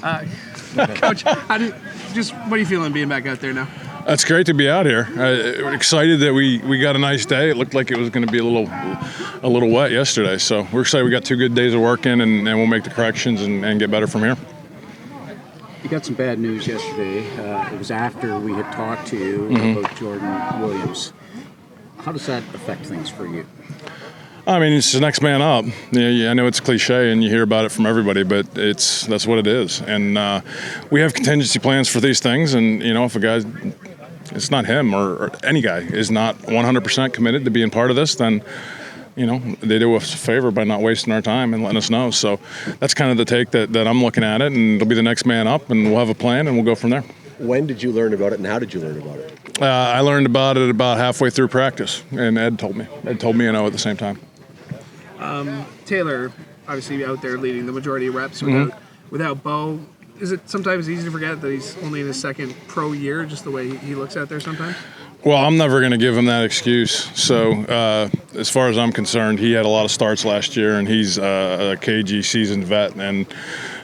Coach, what are you feeling being back out there now? It's great to be out here. Excited that we got a nice day. It looked like it was going to be a little wet yesterday, so we're excited we got 2 good days of work in, and we'll make the corrections and get better from here. You got some bad news yesterday. It was after we had talked to you about Jordan Williams. How does that affect things for you? I mean, it's the next man up. I know it's cliche and you hear about it from everybody, but that's what it is. And we have contingency plans for these things. And, if a guy, it's not him or any guy, is not 100% committed to being part of this, then, they do us a favor by not wasting our time and letting us know. So that's kind of the take that I'm looking at it. And it'll be the next man up, and we'll have a plan, and we'll go from there. When did you learn about it, and how did you learn about it? I learned about it about halfway through practice, and Ed told me. Ed told me at the same time. Taylor, obviously out there leading the majority of reps without Bo. Is it sometimes easy to forget that he's only in his second pro year, just the way he looks out there sometimes? Well, I'm never going to give him that excuse. So as far as I'm concerned, he had a lot of starts last year, and he's a KG seasoned vet. And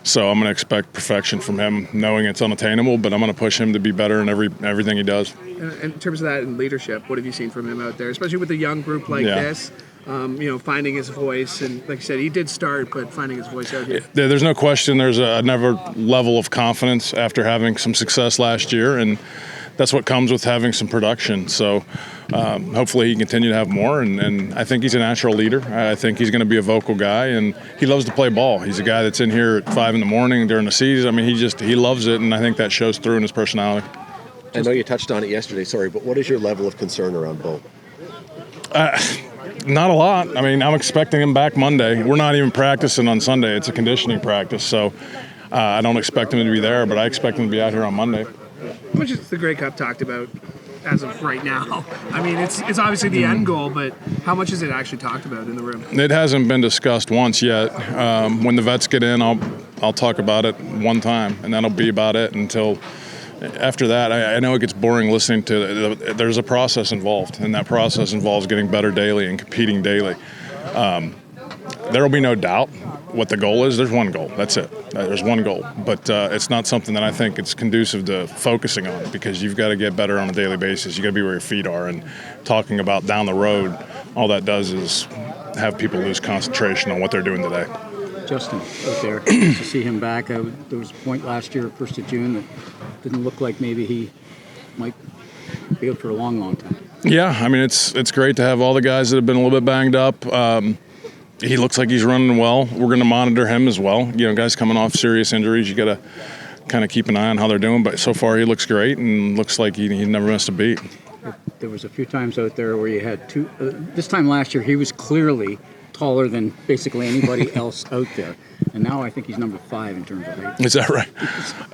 so I'm going to expect perfection from him, knowing it's unattainable, but I'm going to push him to be better in everything he does. In terms of that and leadership, what have you seen from him out there, especially with a young group like this? Finding his voice, and like you said, he did start, but finding his voice out here. There's no question there's another level of confidence after having some success last year, and that's what comes with having some production. So hopefully he can continue to have more, and I think he's a natural leader. I think he's going to be a vocal guy, and he loves to play ball. He's a guy that's in here at 5 a.m. during the season. I mean, he loves it, and I think that shows through in his personality. I know you touched on it yesterday, sorry, but what is your level of concern around Bo? Not a lot. I mean, I'm expecting him back Monday. We're not even practicing on Sunday. It's a conditioning practice, so I don't expect him to be there, but I expect him to be out here on Monday. How much is the Grey Cup talked about as of right now? I mean, it's obviously the end goal, but how much is it actually talked about in the room? It hasn't been discussed once yet. When the vets get in, I'll talk about it one time, and that'll be about it until – after that, I know it gets boring listening to there's a process involved, and that process involves getting better daily and competing daily. There will be no doubt what the goal is. There's one goal. That's it. There's one goal. But it's not something that I think it's conducive to focusing on, because you've got to get better on a daily basis. You've got to be where your feet are. And talking about down the road, all that does is have people lose concentration on what they're doing today. Justin, out there, to see him back, there was a point last year, 1st of June, that didn't look like maybe he might be out for a long, long time. Yeah, I mean, it's great to have all the guys that have been a little bit banged up. He looks like he's running well. We're going to monitor him as well. Guys coming off serious injuries, you got to kind of keep an eye on how they're doing. But so far, he looks great and looks like he never missed a beat. There was a few times out there where you had two. This time last year, he was clearly taller than basically anybody else out there. And now I think he's number 5 in terms of height. Is that right?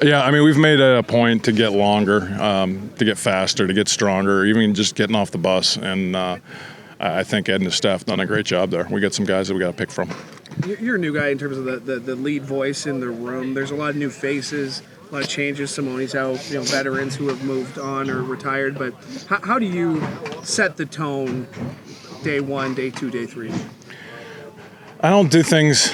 Yeah, I mean, we've made it a point to get longer, to get faster, to get stronger, even just getting off the bus. And I think Ed and his staff done a great job there. We got some guys that we got to pick from. You're a new guy in terms of the lead voice in the room. There's a lot of new faces, a lot of changes. Simone's out, veterans who have moved on or retired. But how do you set the tone day 1, day 2, day 3? I don't do things,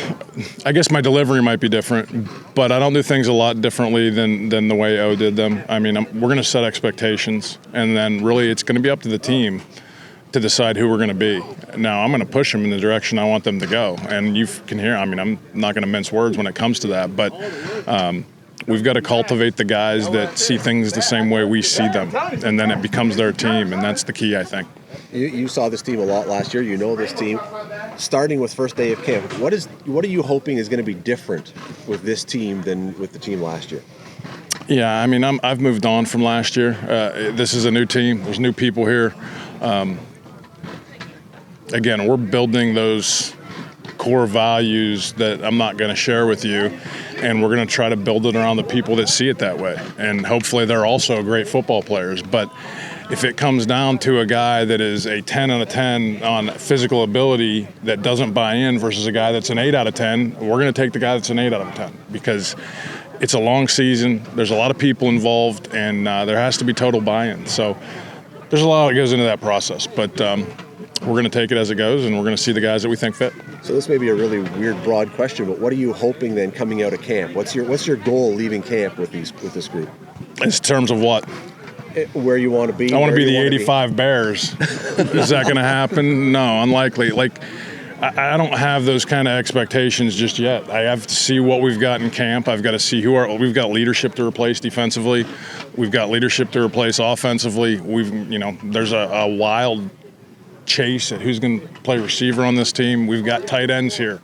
I guess my delivery might be different, but I don't do things a lot differently than the way O did them. I mean, we're going to set expectations, and then really it's going to be up to the team to decide who we're going to be. Now, I'm going to push them in the direction I want them to go, and you can hear, I mean, I'm not going to mince words when it comes to that, but we've got to cultivate the guys that see things the same way we see them, and then it becomes their team, and that's the key, I think. You saw this team a lot last year. You know this team. Starting with first day of camp, what are you hoping is going to be different with this team than with the team last year? Yeah, I mean, I've moved on from last year. This is a new team. There's new people here. Again, we're building those core values that I'm not going to share with you, and we're going to try to build it around the people that see it that way. And hopefully they're also great football players. But if it comes down to a guy that is a 10 out of 10 on physical ability that doesn't buy in versus a guy that's an 8 out of 10, we're going to take the guy that's an 8 out of 10, because it's a long season. There's a lot of people involved, and there has to be total buy-in. So there's a lot that goes into that process. But we're going to take it as it goes, and we're going to see the guys that we think fit. So this may be a really weird, broad question, but what are you hoping then coming out of camp? What's your goal leaving camp with this group? In terms of what? Where you want to be? I want to be the you 85 Bears. Is that going to happen? No, unlikely. Like, I don't have those kind of expectations just yet. I have to see what we've got in camp. I've got to see we've got leadership to replace defensively. We've got leadership to replace offensively. There's a wild chase at who's going to play receiver on this team. We've got tight ends here.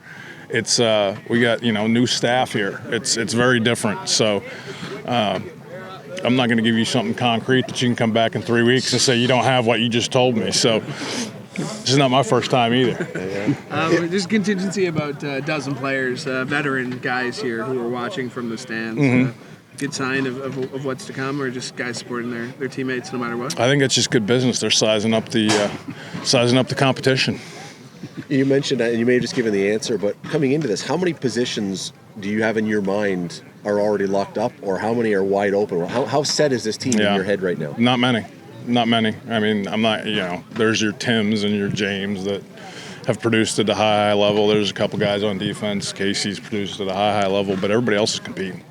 It's we got new staff here. It's very different. So I'm not going to give you something concrete that you can come back in 3 weeks and say you don't have what you just told me. So this is not my first time either. There's contingency about a dozen players, veteran guys here who are watching from the stands. Mm-hmm. Good sign of what's to come, or just guys supporting their teammates no matter what? I think it's just good business. They're sizing up the competition. You mentioned that, and you may have just given the answer, but coming into this, how many positions do you have in your mind are already locked up, or how many are wide open? How set is this team in your head right now? Not many. I mean, I'm not, there's your Tims and your James that have produced at a high level. There's a couple guys on defense. Casey's produced at a high level, but everybody else is competing.